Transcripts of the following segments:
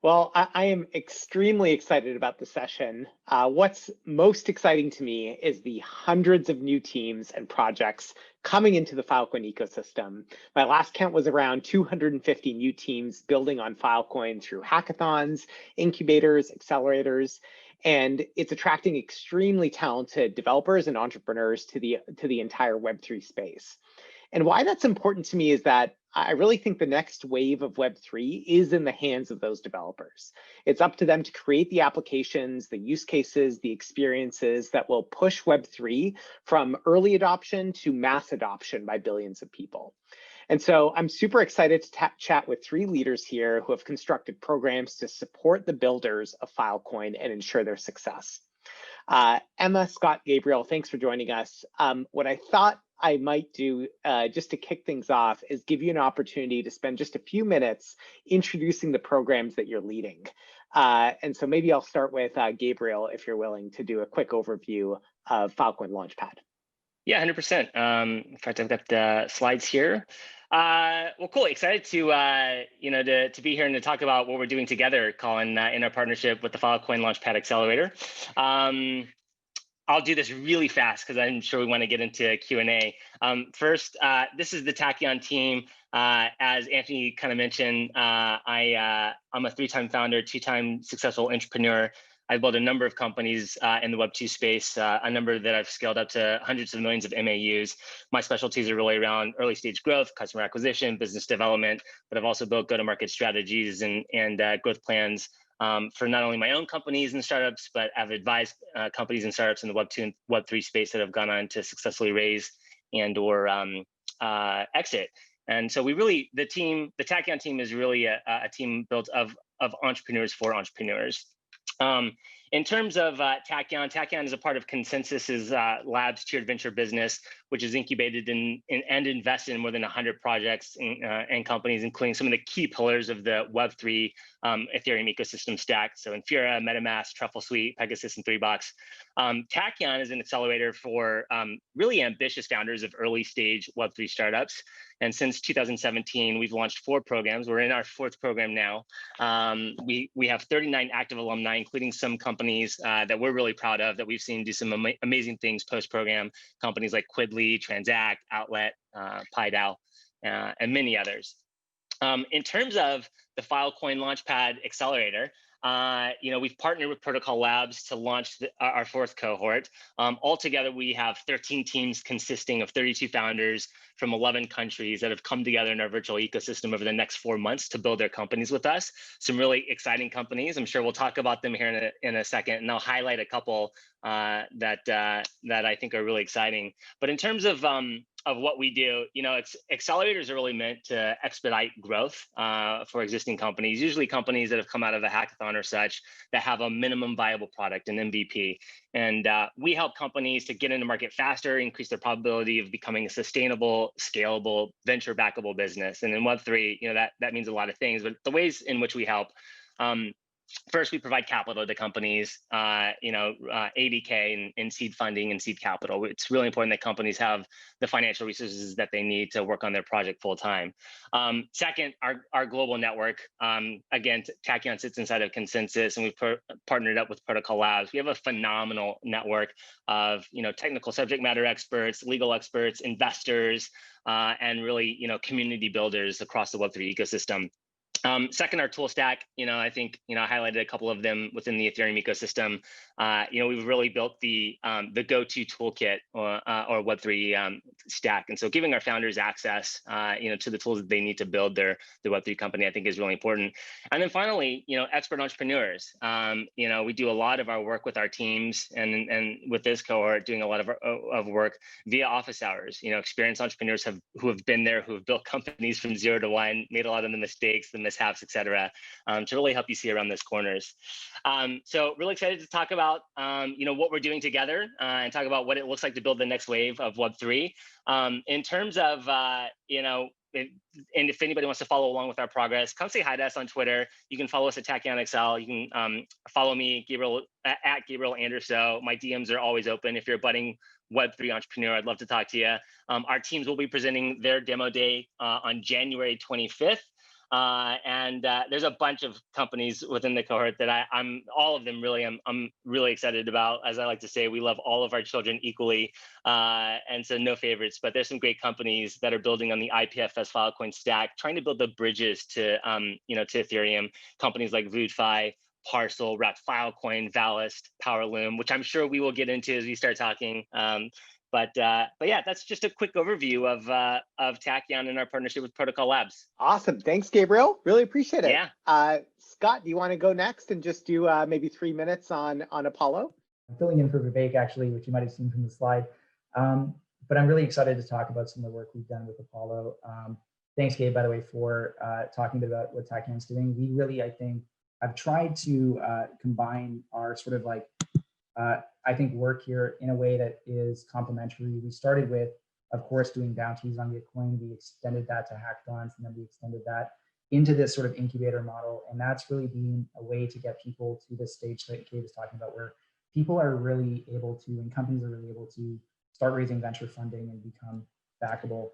Well, I am extremely excited about the session. What's most exciting to me is the hundreds of new teams and projects coming into the Filecoin ecosystem. My last count was around 250 new teams building on Filecoin through hackathons, incubators, accelerators, and it's attracting extremely talented developers and entrepreneurs to the entire Web3 space. And why that's important to me is that I really think the next wave of Web3 is in the hands of those developers. It's up to them to create the applications, the use cases, the experiences that will push Web3 from early adoption to mass adoption by billions of people. And so I'm super excited to chat with three leaders here who have constructed programs to support the builders of Filecoin and ensure their success. Emma, Scott, Gabriel, thanks for joining us. What I thought I might do just to kick things off is give you an opportunity to spend just a few minutes introducing the programs that you're leading. And so maybe I'll start with Gabriel, if you're willing to do a quick overview of Filecoin Launchpad. Yeah, 100%. In fact, I've got the slides here. Well, cool. Excited to to be here and to talk about what we're doing together, Colin, in our partnership with the Filecoin Launchpad Accelerator. I'll do this really fast because I'm sure we want to get into Q&A. First, this is the Tachyon team. As Anthony kind of mentioned, I'm a 3-time founder, 2-time successful entrepreneur. I've built a number of companies in the Web2 space, a number that I've scaled up to hundreds of millions of MAUs. My specialties are really around early stage growth, customer acquisition, business development, but I've also built go-to-market strategies and growth plans for not only my own companies and startups, but I've advised companies and startups in the Web2 and Web3 space that have gone on to successfully raise and or exit. And so we really, the Tachyon team is really a team built of entrepreneurs for entrepreneurs. In terms of Tachyon is a part of Consensys's labs tiered venture business, which is incubated and invested in more than 100 projects and companies, including some of the key pillars of the Web3 Ethereum ecosystem stack. So Infura, MetaMask, Truffle Suite, Pegasus, and 3box. Tachyon is an accelerator for really ambitious founders of early stage Web3 startups. And since 2017, we've launched 4 programs. We're in our 4th program now. We have 39 active alumni, including some companies that we're really proud of that we've seen do some amazing things post-program. Companies like Quidly, Transact, Outlet, PieDAO, and many others. In terms of the Filecoin Launchpad Accelerator, we've partnered with Protocol Labs to launch our 4th cohort. Altogether, we have 13 teams consisting of 32 founders from 11 countries that have come together in our virtual ecosystem over the next 4 months to build their companies with us. Some really exciting companies. I'm sure we'll talk about them here in a second, and I'll highlight a couple that I think are really exciting. But in terms of what we do, accelerators are really meant to expedite growth for existing companies, usually companies that have come out of a hackathon or such that have a minimum viable product, an MVP. And we help companies to get into market faster, increase their probability of becoming a sustainable, scalable, venture-backable business. And in Web3, that means a lot of things, but the ways in which we help, first, we provide capital to companies, ADK and seed funding and seed capital. It's really important that companies have the financial resources that they need to work on their project full time. Second, our global network. Again, Tachyon sits inside of Consensys, and we've partnered up with Protocol Labs. We have a phenomenal network of technical subject matter experts, legal experts, investors, and really community builders across the Web3 ecosystem. Second, our tool stack, I think, I highlighted a couple of them within the Ethereum ecosystem. We've really built the go-to toolkit or Web3 stack. And so giving our founders access, to the tools that they need to build their Web3 company, I think is really important. And then finally, expert entrepreneurs. We do a lot of our work with our teams and with this cohort, doing a lot of work via office hours. Experienced entrepreneurs who have been there, who have built companies from 0 to 1, made a lot of the mistakes, the mishaps, et cetera, to really help you see around those corners. So really excited to talk about, what we're doing together and talk about what it looks like to build the next wave of Web3. In terms of, and if anybody wants to follow along with our progress, come say hi to us on Twitter. You can follow us at Tachyon Excel. You can follow me, Gabriel, at Gabriel Anderson. My DMs are always open. If you're a budding Web3 entrepreneur, I'd love to talk to you. Our teams will be presenting their demo day on January 25th. There's a bunch of companies within the cohort that I'm all of them really I'm really excited about. As I like to say, we love all of our children equally, and so no favorites. But there's some great companies that are building on the IPFS Filecoin stack, trying to build the bridges to to Ethereum. Companies like VoodFi, Parcel, Wrapped Filecoin, Valist, Powerloom, which I'm sure we will get into as we start talking. But yeah, that's just a quick overview of Tachyon and our partnership with Protocol Labs. Awesome. Thanks, Gabriel. Really appreciate it. Yeah. Scott, do you want to go next and just do maybe 3 minutes on Apollo? I'm filling in for Vivek, actually, which you might have seen from the slide. But I'm really excited to talk about some of the work we've done with Apollo. Thanks, Gabe, by the way, for talking about what Tachyon's doing. We really, I think, have tried to combine our sort of like, I think, work here in a way that is complementary. We started with, of course, doing bounties on Gitcoin. We extended that to hackathons, and then we extended that into this sort of incubator model. And that's really been a way to get people to this stage that Gabe was talking about, where people are really able to, and companies are really able to start raising venture funding and become backable.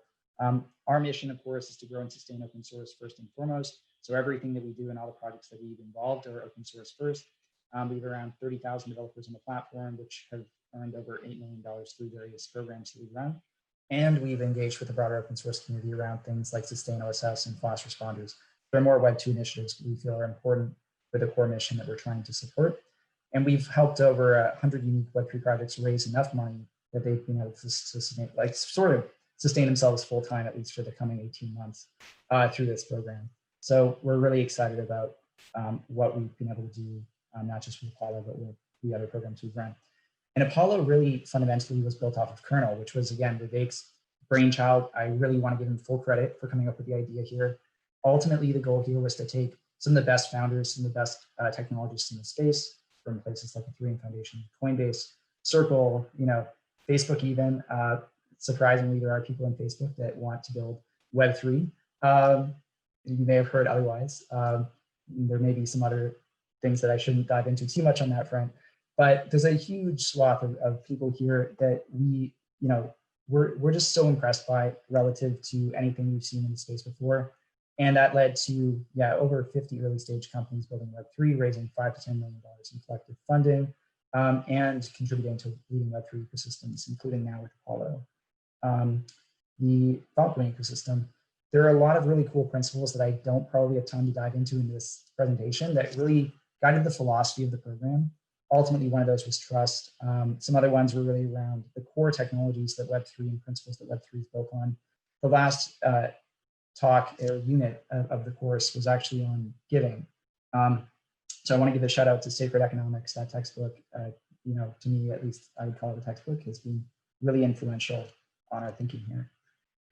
Our mission, of course, is to grow and sustain open source first and foremost. So everything that we do and all the projects that we've involved are open source first. We have around 30,000 developers on the platform, which have earned over $8 million through various programs that we run. And we've engaged with the broader open source community around things like Sustain OSS and flash responders. There are more Web2 initiatives we feel are important for the core mission that we're trying to support. And we've helped over 100 unique Web3 projects raise enough money that they've been able to sustain, like sort of sustain themselves full time, at least for the coming 18 months through this program. So we're really excited about what we've been able to do, not just with Apollo, but with the other programs we've run. And Apollo really fundamentally was built off of KERNEL, which was, again, Vivek's brainchild. I really want to give him full credit for coming up with the idea here. Ultimately, the goal here was to take some of the best founders, some of the best technologists in the space from places like Ethereum Foundation, Coinbase, Circle, Facebook even. Surprisingly, there are people in Facebook that want to build Web3. You may have heard otherwise. There may be some other things that I shouldn't dive into too much on that front, but there's a huge swath of people here that we're just so impressed by relative to anything we've seen in the space before. And that led to, over 50 early stage companies building Web3, raising $5 to $10 million in collective funding, and contributing to leading Web3 ecosystems, including now with Apollo. The Filecoin ecosystem, there are a lot of really cool principles that I don't probably have time to dive into in this presentation that really guided the philosophy of the program. Ultimately, one of those was trust. Some other ones were really around the core technologies that Web3 and principles that Web3 is built on. The last talk or unit of the course was actually on giving. So I want to give a shout out to Sacred Economics. That textbook, to me, at least I would call it a textbook, has been really influential on our thinking here.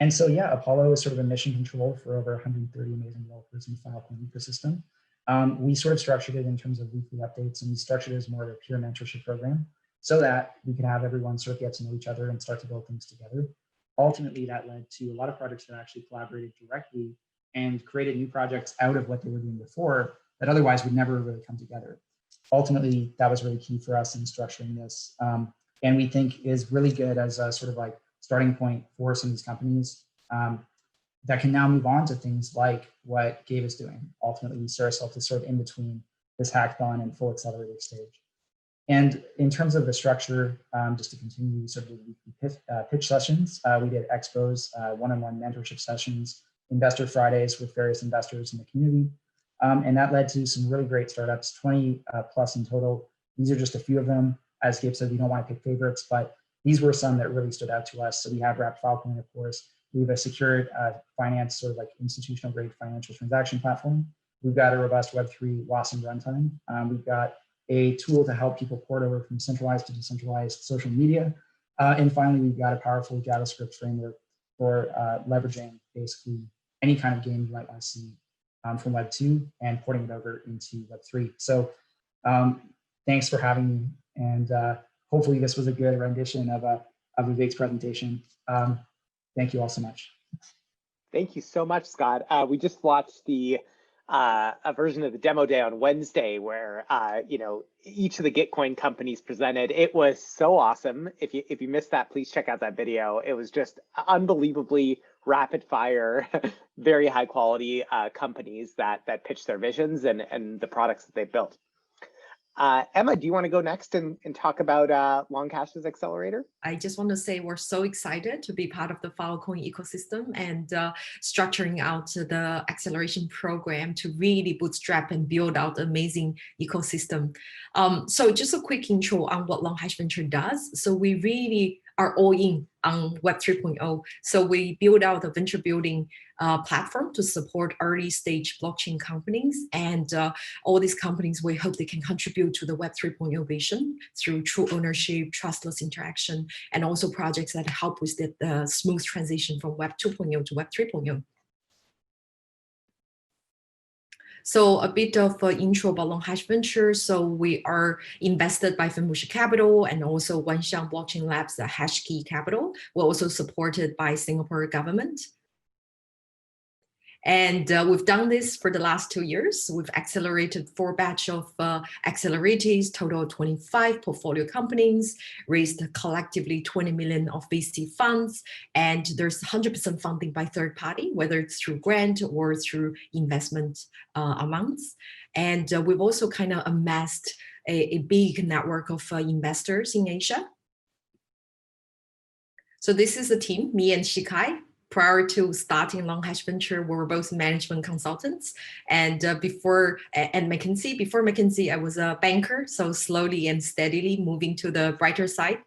And so, Apollo is sort of a mission control for over 130 amazing developers in the Filecoin ecosystem. We sort of structured it in terms of weekly updates, and we structured it as more of a peer mentorship program so that we could have everyone sort of get to know each other and start to build things together. Ultimately, that led to a lot of projects that actually collaborated directly and created new projects out of what they were doing before that otherwise would never really come together. Ultimately, that was really key for us in structuring this, and we think is really good as a sort of like starting point for some of these companies that can now move on to things like what Gabe is doing. Ultimately, we see ourselves as sort of in between this hackathon and full accelerator stage. And in terms of the structure, just to continue, sort of weekly pitch sessions, we did expos, one-on-one mentorship sessions, investor Fridays with various investors in the community. And that led to some really great startups, 20 plus in total. These are just a few of them. As Gabe said, we don't want to pick favorites, but these were some that really stood out to us. So we have Wrapped Filecoin, of course. We have a secured finance, sort of like institutional grade financial transaction platform. We've got a robust Web3 loss and runtime. We've got a tool to help people port over from centralized to decentralized social media. And finally, we've got a powerful JavaScript framework for leveraging basically any kind of game you might want to see from Web 2 and porting it over into Web 3. So thanks for having me. And hopefully this was a good rendition of Vivek's presentation. Thank you all so much. Thank you so much, Scott. We just watched a version of the demo day on Wednesday where each of the Gitcoin companies presented. It was so awesome. If you missed that, please check out that video. It was just unbelievably rapid fire, very high quality companies that pitch their visions and the products that they've built. Emma, do you want to go next and talk about LongHash's accelerator? I just want to say we're so excited to be part of the Filecoin ecosystem and structuring out the acceleration program to really bootstrap and build out an amazing ecosystem. So just a quick intro on what LongHash Venture does. So we really are all in on Web 3.0. So we build out a venture building platform to support early stage blockchain companies. And all these companies, we hope they can contribute to the Web 3.0 vision through true ownership, trustless interaction, and also projects that help with the smooth transition from Web 2.0 to Web 3.0. So a bit of an intro about LongHash Ventures. So we are invested by Fenbush Capital and also Wanxiang Blockchain Labs, the Hashkey Capital. We're also supported by Singapore government. And we've done this for the last 2 years. We've accelerated 4 batch of accelerators, total 25 portfolio companies, raised collectively 20 million of VC funds, and there's 100% funding by third party, whether it's through grant or through investment amounts. And we've also kind of amassed a big network of investors in Asia. So this is the team, me and Shikai. Prior to starting LongHash Venture, we were both management consultants. And before McKinsey, I was a banker. So slowly and steadily moving to the brighter side.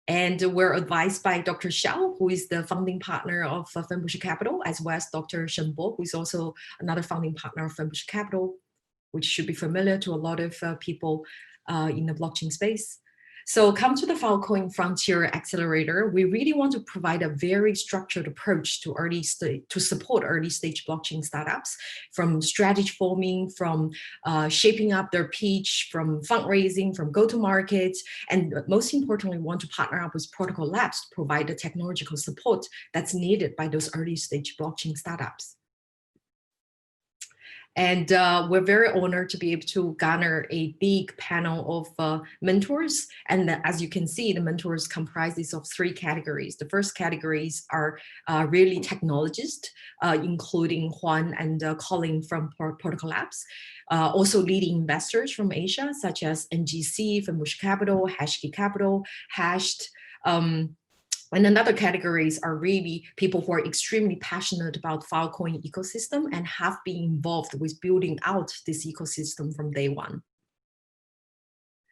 And we're advised by Dr. Xiao, who is the founding partner of Fenbush Capital, as well as Dr. Shen Bo, who is also another founding partner of Fenbush Capital, which should be familiar to a lot of people in the blockchain space. So come to the Filecoin Frontier Accelerator. We really want to provide a very structured approach to support early stage blockchain startups, from strategy forming, from shaping up their pitch, from fundraising, from go-to-market, and most importantly, want to partner up with protocol labs to provide the technological support that's needed by those early stage blockchain startups. And we're very honored to be able to garner a big panel of mentors. And as you can see, the mentors comprises of 3 categories. The first categories are really technologists, including Juan and Colin from Protocol Labs. Also leading investors from Asia, such as NGC, Fenbush Capital, Hashkey Capital, Hashed. And another categories are really people who are extremely passionate about Filecoin ecosystem and have been involved with building out this ecosystem from day one.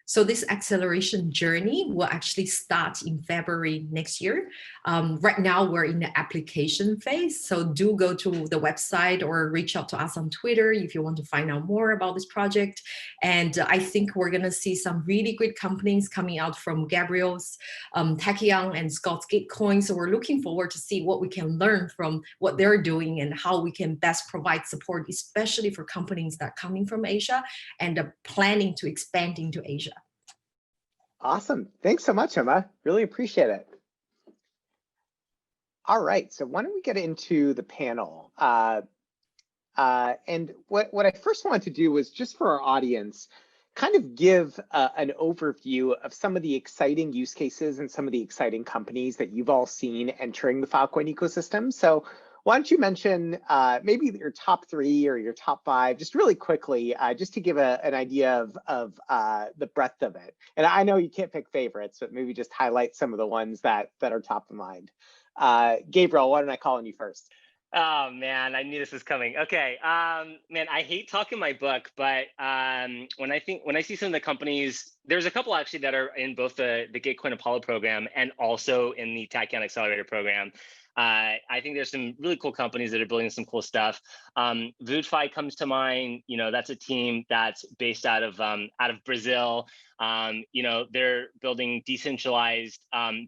So this acceleration journey will actually start in February next year. Right now, we're in the application phase. So do go to the website or reach out to us on Twitter if you want to find out more about this project. And I think we're going to see some really good companies coming out from Gabriel's Tachyon and Scott's Gitcoin. So we're looking forward to see what we can learn from what they're doing and how we can best provide support, especially for companies that are coming from Asia and are planning to expand into Asia. Awesome. Thanks so much, Emma. Really appreciate it. All right, so why don't we get into the panel? And what I first wanted to do was just for our audience, kind of give an overview of some of the exciting use cases and some of the exciting companies that you've all seen entering the Filecoin ecosystem. So why don't you mention maybe your top 3 or your top 5, just really quickly, just to give an idea of the breadth of it. And I know you can't pick favorites, but maybe just highlight some of the ones that are top of mind. Gabriel, why don't I call on you first? Oh man, I knew this was coming. Okay, man, I hate talking my book, but when I see some of the companies, there's a couple actually that are in both the Gitcoin APOLLO program and also in the Tachyon Accelerator program. I think there's some really cool companies that are building some cool stuff. VoodFi comes to mind. You know, that's a team that's based out of Brazil. You know, they're building decentralized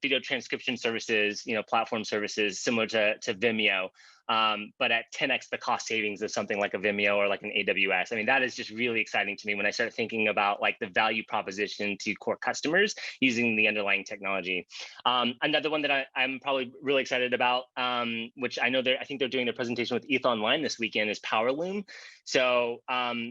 video transcription services, you know, platform services similar to Vimeo. but at 10x the cost savings of something like a Vimeo or like an AWS. I mean, that is just really exciting to me when I start thinking about like the value proposition to core customers using the underlying technology. Another one that I'm probably really excited about, which I know I think they're doing their presentation with ETH Online this weekend, is Powerloom. So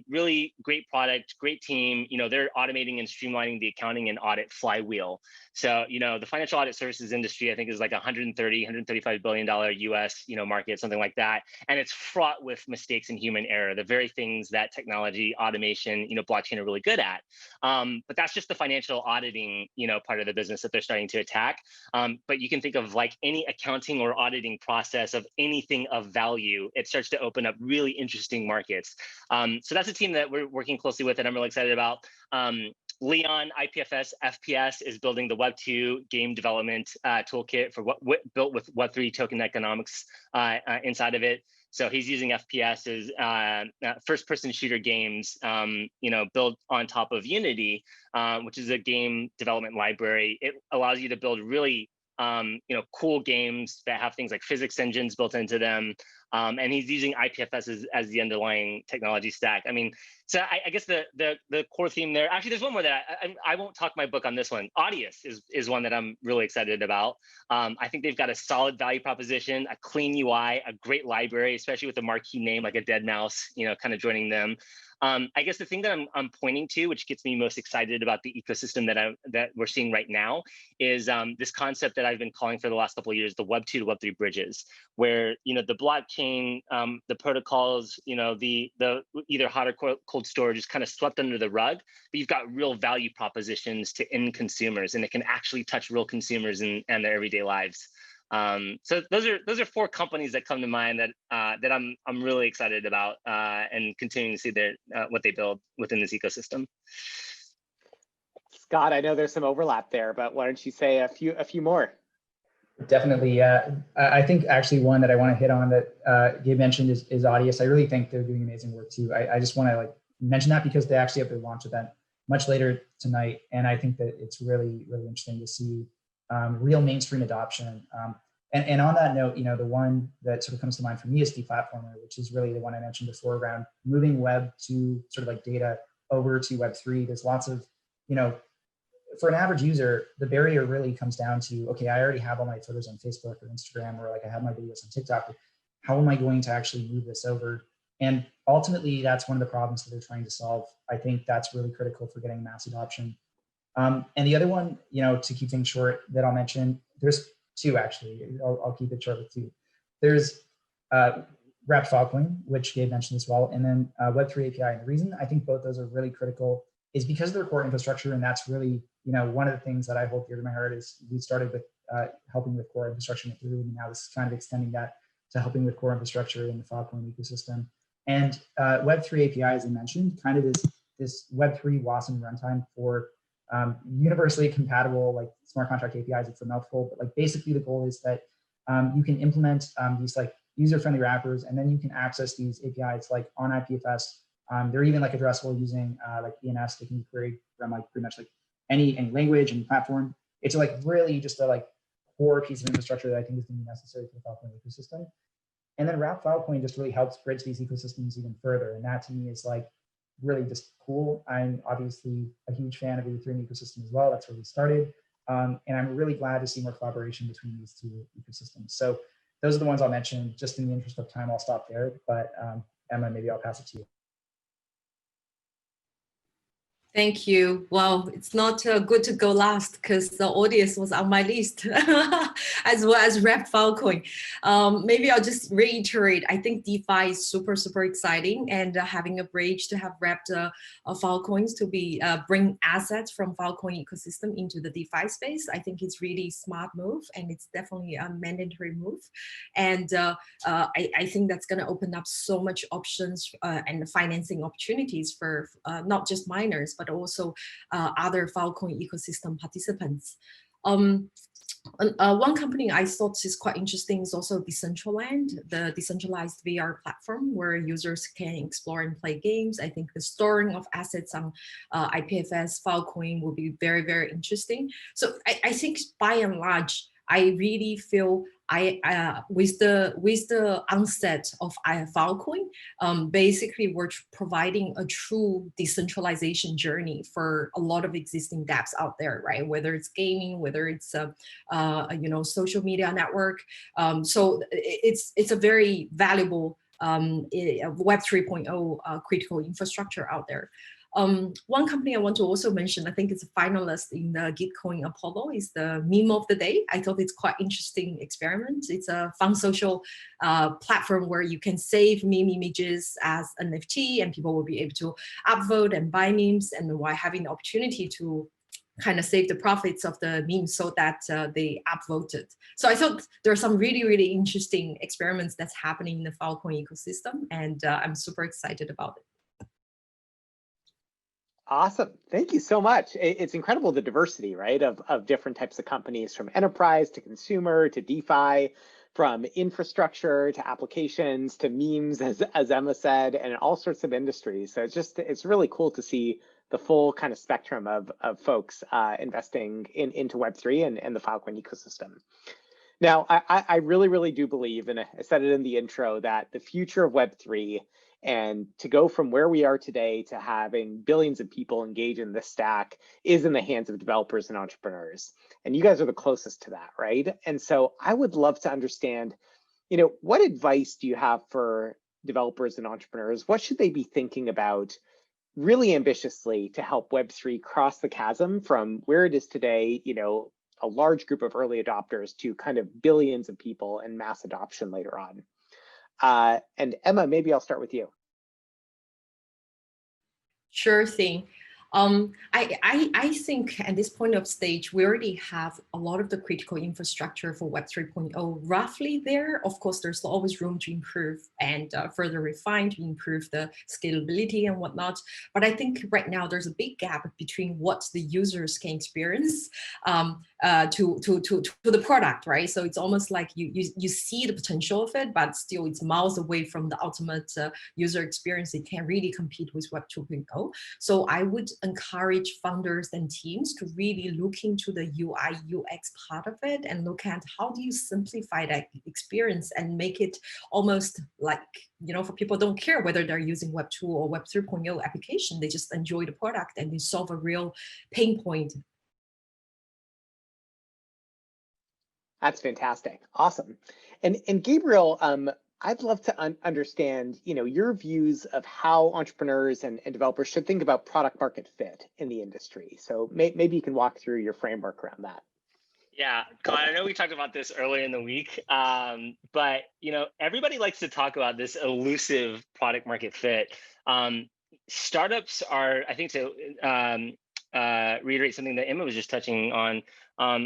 really great product, great team. You know, they're automating and streamlining the accounting and audit flywheel. So, you know, the financial audit services industry, I think, is like $135 billion US, market, something like that. And it's fraught with mistakes and human error, the very things that technology, automation, blockchain are really good at. But that's just the financial auditing, part of the business that they're starting to attack. But you can think of like any accounting or auditing process of anything of value, it starts to open up really interesting markets. So that's a team that we're working closely with and I'm really excited about. Leon, IPFS, FPS is building the Web2 game development toolkit for built with Web3 token economics inside of it. So he's using FPS as first-person shooter games, built on top of Unity, which is a game development library. It allows you to build really cool games that have things like physics engines built into them. And he's using IPFS as the underlying technology stack. I mean, so I guess the core theme there, actually there's one more that I won't talk my book on this one. Audius is one that I'm really excited about. I think they've got a solid value proposition, a clean UI, a great library, especially with a marquee name like a Dead Mouse, kind of joining them. I guess the thing that I'm pointing to, which gets me most excited about the ecosystem that we're seeing right now, is this concept that I've been calling for the last couple of years, the Web2 to Web3 bridges, where the blockchain, the protocols, the either hot or cold storage is kind of swept under the rug, but you've got real value propositions to end consumers, and it can actually touch real consumers and their everyday lives. So those are 4 companies that come to mind that I'm really excited about and continuing to see what they build within this ecosystem. Scott, I know there's some overlap there, but why don't you say a few more? Definitely. I think actually one that I want to hit on that Gabe mentioned is Audius. I really think they're doing amazing work too. I just want to mention that because they actually have their launch event much later tonight, and I think that it's really, really interesting to see real mainstream adoption. And on that note, the one that sort of comes to mind for me is Deplatformer, which is really the one I mentioned before around moving Web to sort of like data over to Web3. There's lots of, for an average user, the barrier really comes down to, okay, I already have all my photos on Facebook or Instagram, or like I have my videos on TikTok. How am I going to actually move this over? And ultimately, that's one of the problems that they're trying to solve. I think that's really critical for getting mass adoption. And the other one, to keep things short, that I'll mention, there's 2 actually. I'll keep it short with 2. There's wrapped Filecoin, which Gabe mentioned as well, and then Web3 API. And the reason I think both those are really critical is because of their core infrastructure, and that's really, one of the things that I hold dear to my heart is we started with helping with core infrastructure in Ethereum, and now this is kind of extending that to helping with core infrastructure in the Filecoin ecosystem. And Web3 API, as I mentioned, kind of is this Web3 WASM runtime for universally compatible like smart contract APIs. It's a mouthful, but like basically the goal is that you can implement these like user-friendly wrappers, and then you can access these APIs like on IPFS. They're even like addressable using like ENS. They can be queried from like pretty much like any language and platform. It's like really just a like core piece of infrastructure that I think is going to be necessary for the Filecoin ecosystem. And then wrapped Filecoin just really helps bridge these ecosystems even further, and that to me is like really just cool. I'm obviously a huge fan of the Ethereum ecosystem as well. That's where we started. And I'm really glad to see more collaboration between these 2 ecosystems. So those are the ones I'll mention. Just in the interest of time, I'll stop there. But Emma, maybe I'll pass it to you. Thank you. Well, it's not good to go last because the audience was on my list as well as wrapped Filecoin. Maybe I'll just reiterate. I think DeFi is super, super exciting, and having a bridge to have wrapped Filecoins to be bring assets from Filecoin ecosystem into the DeFi space. I think it's really smart move, and it's definitely a mandatory move. And I think that's going to open up so much options and financing opportunities for not just miners, but also other Filecoin ecosystem participants. One company I thought is quite interesting is also Decentraland, the decentralized VR platform where users can explore and play games. I think the storing of assets on IPFS Filecoin will be very, very interesting. So I think by and large, I really feel with the onset of Filecoin, basically we're providing a true decentralization journey for a lot of existing dApps out there, right? Whether it's gaming, whether it's social media network. So it's a very valuable Web 3.0 critical infrastructure out there. One company I want to also mention, I think it's a finalist in the Gitcoin APOLLO, is the meme of the day. I thought it's quite interesting experiment. It's a fun social platform where you can save meme images as NFT, and people will be able to upvote and buy memes, and while having the opportunity to kind of save the profits of the memes so that they upvoted. So I thought there are some really, really interesting experiments that's happening in the Filecoin ecosystem, and I'm super excited about it. Awesome. Thank you so much. It's incredible, the diversity, right, of different types of companies, from enterprise to consumer to DeFi, from infrastructure to applications to memes, as Emma said, and all sorts of industries. So it's really cool to see the full kind of spectrum of folks investing into Web3 and the Filecoin ecosystem. Now, I really, really do believe, and I said it in the intro, that the future of Web3, and to go from where we are today to having billions of people engage in this stack, is in the hands of developers and entrepreneurs. And you guys are the closest to that, right? And so I would love to understand, what advice do you have for developers and entrepreneurs? What should they be thinking about really ambitiously to help Web3 cross the chasm from where it is today, a large group of early adopters, to kind of billions of people and mass adoption later on? And Emma, maybe I'll start with you. Sure thing. I think at this point of stage, we already have a lot of the critical infrastructure for Web 3.0 roughly there. Of course, there's always room to improve and further refine to improve the scalability and whatnot. But I think right now there's a big gap between what the users can experience to the product, right? So it's almost like you see the potential of it, but still it's miles away from the ultimate user experience. It can't really compete with Web 2.0. So I would encourage founders and teams to really look into the UI UX part of it and look at how do you simplify that experience and make it almost like, for people who don't care whether they're using Web 2 or Web 3.0 application, they just enjoy the product and they solve a real pain point. That's fantastic. Awesome. And Gabriel, I'd love to understand, your views of how entrepreneurs and developers should think about product market fit in the industry. So maybe you can walk through your framework around that. Yeah, Colin, I know we talked about this earlier in the week, but everybody likes to talk about this elusive product market fit. Startups are, I think, to reiterate something that Emma was just touching on,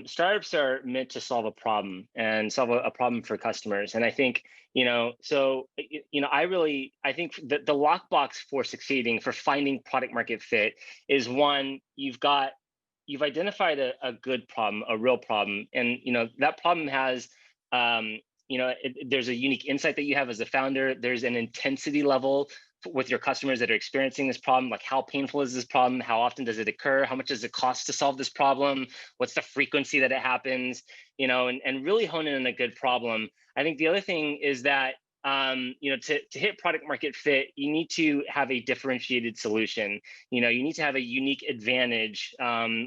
startups are meant to solve a problem and solve a problem for customers. And I think, I think that the lockbox for succeeding, for finding product market fit, is one, you've identified a good problem, a real problem. And, that problem has, there's a unique insight that you have as a founder. There's an intensity level with your customers that are experiencing this problem. Like, how painful is this problem? How often does it occur? How much does it cost to solve this problem? What's the frequency that it happens? And really hone in on a good problem. I think the other thing is that, to hit product market fit, you need to have a differentiated solution. You need to have a unique advantage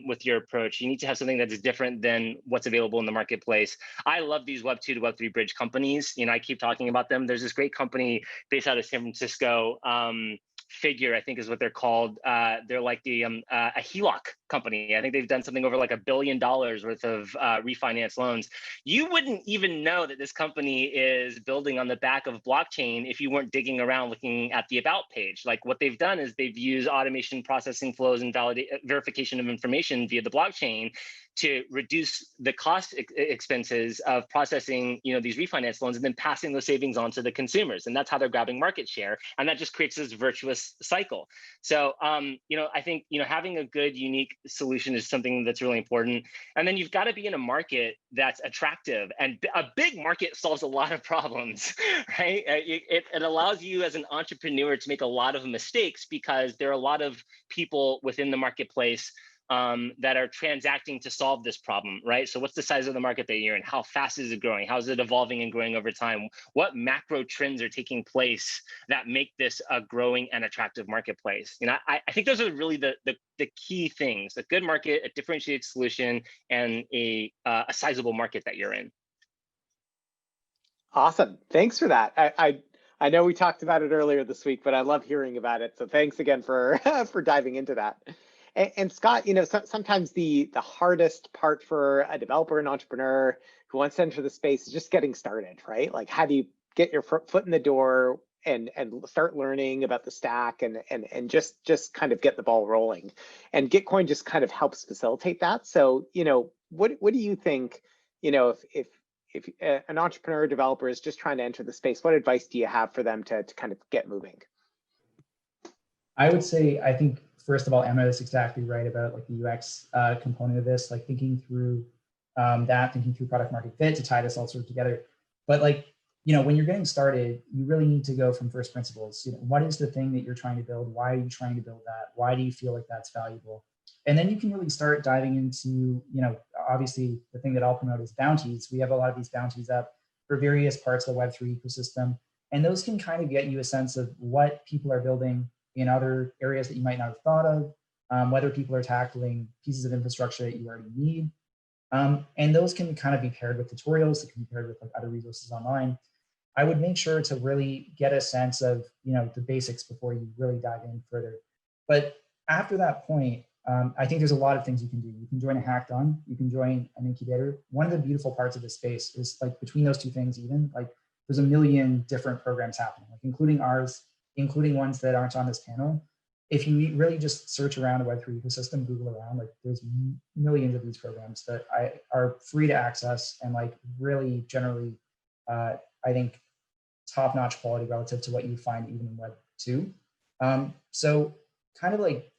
with your approach. You need to have something that is different than what's available in the marketplace. I love these Web 2 to Web 3 bridge companies. I keep talking about them. There's this great company based out of San Francisco, Figure, I think is what they're called. They're like a HELOC company. I think they've done something over like $1 billion worth of refinance loans. You wouldn't even know that this company is building on the back of blockchain if you weren't digging around looking at the about page. Like, what they've done is they've used automation, processing flows, and verification of information via the blockchain to reduce the cost expenses of processing, these refinance loans, and then passing those savings on to the consumers. And that's how they're grabbing market share. And that just creates this virtuous cycle. So, I think, having a good, unique solution is something that's really important. And then you've got to be in a market that's attractive. And a big market solves a lot of problems, right? It allows you as an entrepreneur to make a lot of mistakes because there are a lot of people within the marketplace that are transacting to solve this problem, right? So what's the size of the market that you're in? How fast is it growing? How is it evolving and growing over time? What macro trends are taking place that make this a growing and attractive marketplace? You know, I think those are really the key things: a good market, a differentiated solution, and a sizable market that you're in. Awesome, thanks for that. I know we talked about it earlier this week, but I love hearing about it. So thanks again for for diving into that. And Scott, you know, sometimes the hardest part for a developer and entrepreneur who wants to enter the space is just getting started, right? Like, how do you get your foot in the door and start learning about the stack and just kind of get the ball rolling? And Gitcoin just kind of helps facilitate that. So, you know, what do you think, you know, if an entrepreneur or developer is just trying to enter the space, what advice do you have for them to kind of get moving? I would say, I think, first of all, Emma is exactly right about like the UX component of this, like thinking through thinking through product market fit to tie this all sort of together. But like, you know, when you're getting started, you really need to go from first principles. You know, what is the thing that you're trying to build? Why are you trying to build that? Why do you feel like that's valuable? And then you can really start diving into, you know, obviously the thing that I'll promote is bounties. We have a lot of these bounties up for various parts of the Web3 ecosystem. And those can kind of get you a sense of what people are building in other areas that you might not have thought of, whether people are tackling pieces of infrastructure that you already need. And those can kind of be paired with tutorials, that can be paired with like other resources online. I would make sure to really get a sense of, you know, the basics before you really dive in further. But after that point, I think there's a lot of things you can do. You can join a hackathon, you can join an incubator. One of the beautiful parts of this space is like between those two things, even like there's a million different programs happening, like including ours, including ones that aren't on this panel. If you really just search around the Web3 ecosystem, Google around, like there's millions of these programs that are free to access and like really generally, I think, top-notch quality relative to what you find even in Web 2. So kind of like,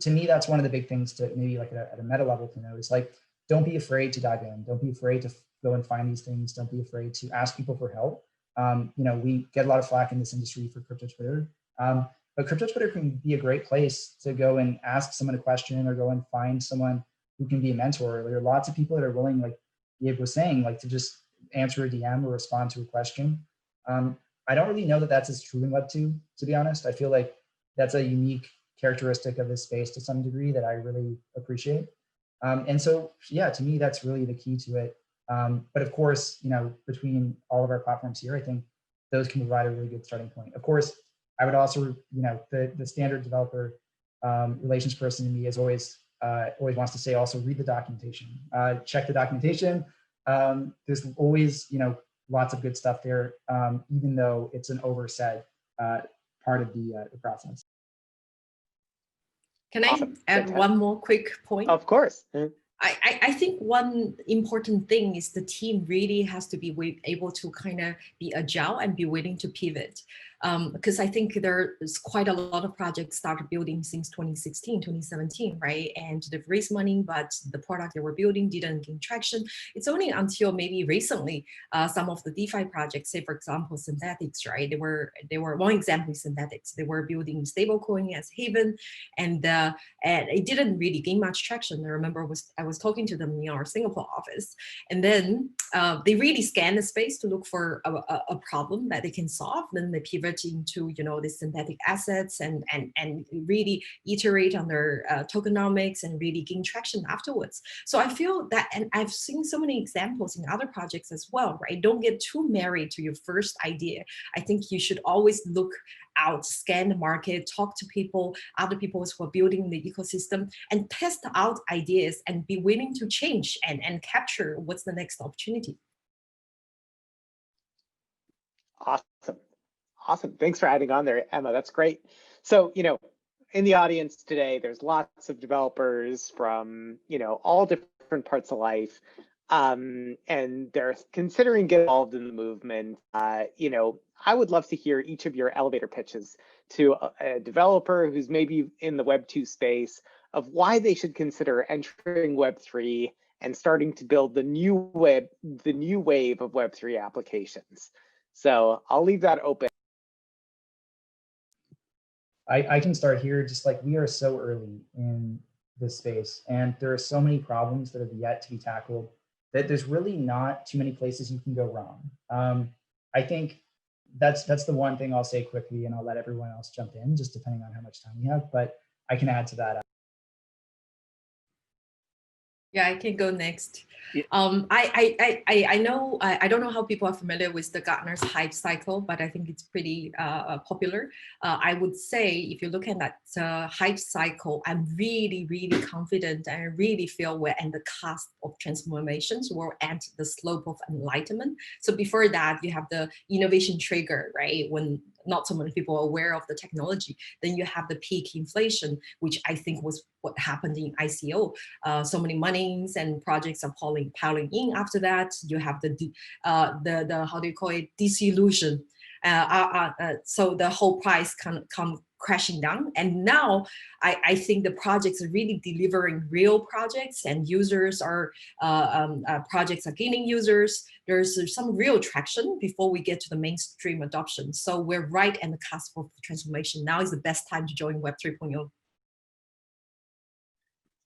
to me, that's one of the big things to maybe like at a meta level to know is like, don't be afraid to dive in. Don't be afraid to go and find these things. Don't be afraid to ask people for help. You know, we get a lot of flack in this industry for crypto Twitter, but crypto Twitter can be a great place to go and ask someone a question or go and find someone who can be a mentor. There are lots of people that are willing, like Gabe was saying, like to just answer a DM or respond to a question. I don't really know that that's as true in Web 2, to be honest. I feel like that's a unique characteristic of this space to some degree that I really appreciate. And so, yeah, to me, that's really the key to it. But of course, you know, between all of our platforms here, I think those can provide a really good starting point. Of course, I would also, you know, the standard developer relations person in me is always wants to say also read the documentation, check the documentation. There's always, you know, lots of good stuff there, even though it's an oversaid part of the process. Can I add one more quick point? Of course. I think one important thing is the team really has to be able to kind of be agile and be willing to pivot. Because I think there's quite a lot of projects started building since 2016, 2017, right? And they've raised money, but the product they were building didn't gain traction. It's only until maybe recently, some of the DeFi projects, say for example, Synthetics, right? They were one example is Synthetics. They were building stablecoin as Haven, and it didn't really gain much traction. I remember I was talking to them in our Singapore office, and then they really scanned the space to look for a problem that they can solve. Then they pivot into, you know, the synthetic assets and really iterate on their tokenomics and really gain traction afterwards. So I feel that, and I've seen so many examples in other projects as well, right? Don't get too married to your first idea. I think you should always look out, scan the market, talk to people, other people who are building the ecosystem, and test out ideas and be willing to change and capture what's the next opportunity. Awesome. Thanks for adding on there, Emma. That's great. So, you know, in the audience today, there's lots of developers from, you know, all different parts of life, and they're considering getting involved in the movement. You know, I would love to hear each of your elevator pitches to a developer who's maybe in the Web 2 space of why they should consider entering Web 3 and starting to build the new wave of Web 3 applications. So I'll leave that open. I can start here. Just like we are so early in this space. And there are so many problems that have yet to be tackled that there's really not too many places you can go wrong. I think that's the one thing I'll say quickly, and I'll let everyone else jump in, just depending on how much time we have, but I can add to that. Yeah, I can go next. Yeah. I know, I don't know how people are familiar with the Gartner's hype cycle, but I think it's pretty popular. I would say if you look at that hype cycle, I'm really, really confident, and I really feel we're at the cusp of transformations. We're at the slope of enlightenment. So before that, you have the innovation trigger, right? When not so many people are aware of the technology. Then you have the peak inflation, which I think was what happened in ICO. So many monies and projects are piling in. After that, you have the how do you call it, disillusion. So the whole price can come crashing down. And now I think the projects are really delivering real projects, and users are projects are gaining users. There's some real traction before we get to the mainstream adoption. So we're right at the cusp of the transformation. Now is the best time to join Web 3.0.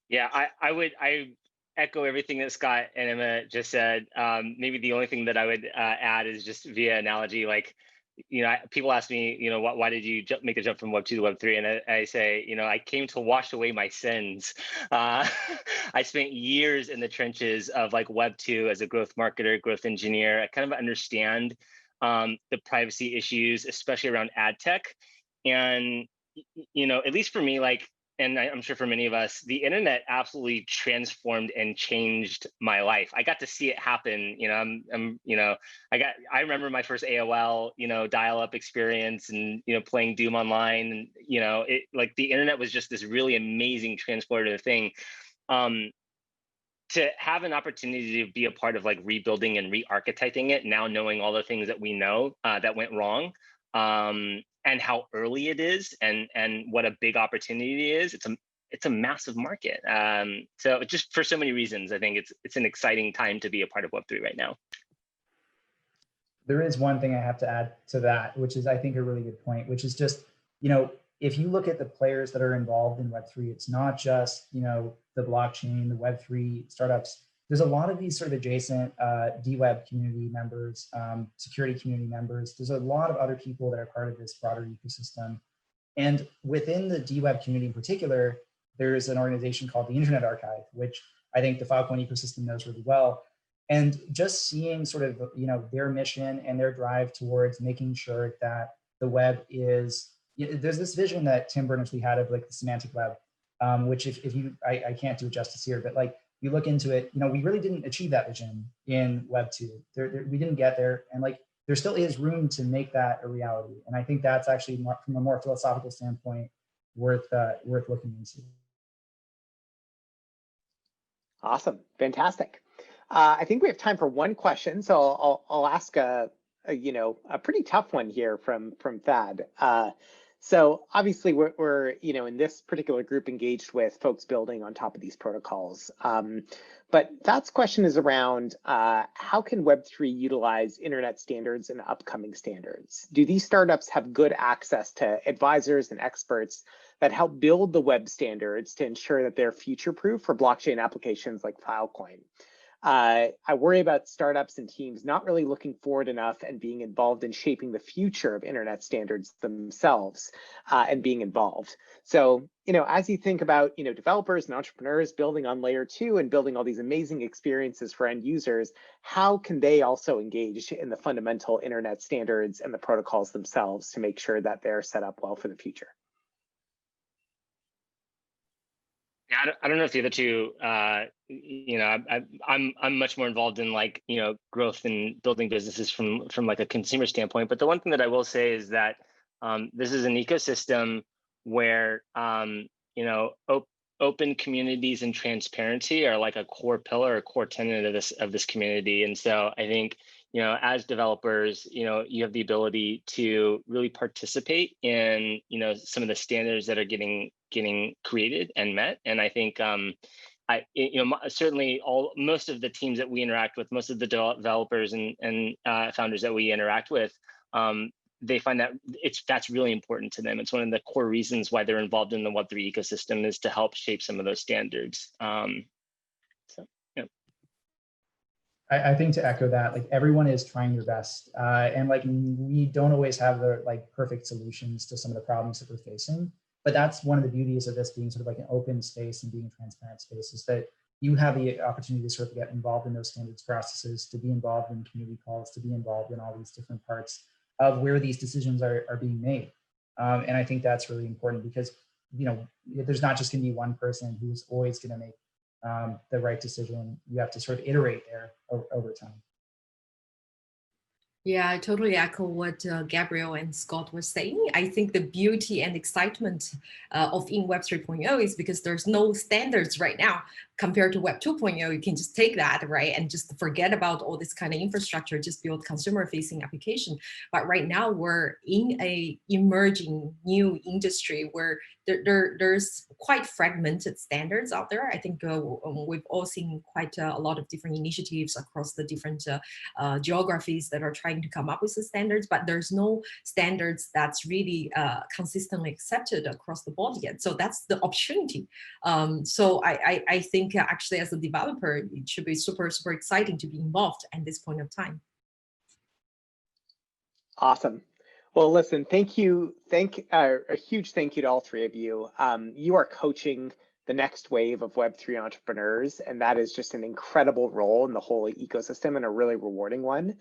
Yeah, I echo everything that Scott and Emma just said. Maybe the only thing that I would add is just via analogy, like, people ask me, why did you make the jump from Web 2 to Web 3? And I say, I came to wash away my sins. I spent years in the trenches of like Web 2 as a growth marketer, growth engineer. I kind of understand the privacy issues, especially around ad tech. And, at least for me, like, and I'm sure for many of us, the internet absolutely transformed and changed my life. I got to see it happen. I remember my first AOL, dial-up experience, and playing Doom online. And it, like, the internet was just this really amazing transformative thing. To have an opportunity to be a part of like rebuilding and re-architecting it, now knowing all the things that we know that went wrong. And how early it is, and what a big opportunity it is. It's a massive market. So just for so many reasons, I think it's an exciting time to be a part of Web3 right now. There is one thing I have to add to that, which is I think a really good point, which is just, if you look at the players that are involved in Web3, it's not just, the blockchain, the Web3 startups. There's a lot of these sort of adjacent DWeb community members, security community members. There's a lot of other people that are part of this broader ecosystem. And within the DWeb community in particular, there's an organization called the Internet Archive, which I think the Filecoin ecosystem knows really well. And just seeing sort of, their mission and their drive towards making sure that the web is, there's this vision that Tim Berners-Lee had of like the semantic web, which if you, I can't do it justice here, but like, you look into it, we really didn't achieve that vision in Web 2. We didn't get there, and like there still is room to make that a reality. And I think that's actually more, from a more philosophical standpoint, worth looking into. Awesome, fantastic. I think we have time for one question, so I'll ask a pretty tough one here from Thad. So obviously we're in this particular group engaged with folks building on top of these protocols. But Thad's question is around how can Web3 utilize internet standards and upcoming standards? Do these startups have good access to advisors and experts that help build the web standards to ensure that they're future-proof for blockchain applications like Filecoin? I worry about startups and teams not really looking forward enough and being involved in shaping the future of internet standards themselves and being involved. So, as you think about, developers and entrepreneurs building on layer 2 and building all these amazing experiences for end users, how can they also engage in the fundamental internet standards and the protocols themselves to make sure that they're set up well for the future? Yeah, I don't know if the other two, I'm much more involved in like, growth and building businesses from like a consumer standpoint. But the one thing that I will say is that this is an ecosystem where, open communities and transparency are like a core pillar, a core tenet of this community. And so I think, as developers, you have the ability to really participate in, some of the standards that are getting created and met. And I think, certainly most of the teams that we interact with, most of the developers and founders that we interact with, they find that that's really important to them. It's one of the core reasons why they're involved in the Web3 ecosystem, is to help shape some of those standards. So, yeah. I think to echo that, like everyone is trying their best, and like we don't always have the like perfect solutions to some of the problems that we're facing. But that's one of the beauties of this being sort of like an open space and being a transparent space, is that you have the opportunity to sort of get involved in those standards processes, to be involved in community calls, to be involved in all these different parts of where these decisions are being made. And I think that's really important, because, you know, there's not just going to be one person who's always going to make the right decision. You have to sort of iterate there over time. Yeah, I totally echo what Gabriel and Scott were saying. I think the beauty and excitement of in Web 3.0 is because there's no standards right now compared to Web 2.0. You can just take that, right, and just forget about all this kind of infrastructure, just build consumer-facing application. But right now we're in a emerging new industry where there's quite fragmented standards out there. I think we've all seen quite a lot of different initiatives across the different geographies that are trying to come up with the standards, but there's no standards that's really consistently accepted across the board yet. So that's the opportunity. So I think actually as a developer, it should be super, super exciting to be involved at this point of time. Awesome. Well, listen, thank you. A huge thank you to all three of you. You are coaching the next wave of Web3 entrepreneurs, and that is just an incredible role in the whole ecosystem and a really rewarding one.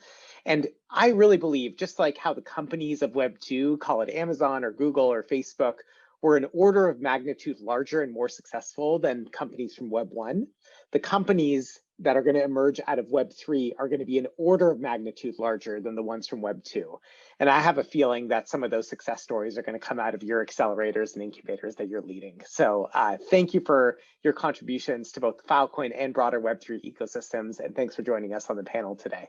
And I really believe, just like how the companies of Web2, call it Amazon or Google or Facebook, were an order of magnitude larger and more successful than companies from Web1, the companies that are going to emerge out of Web3 are going to be an order of magnitude larger than the ones from Web2. And I have a feeling that some of those success stories are going to come out of your accelerators and incubators that you're leading. So thank you for your contributions to both the Filecoin and broader Web3 ecosystems. And thanks for joining us on the panel today.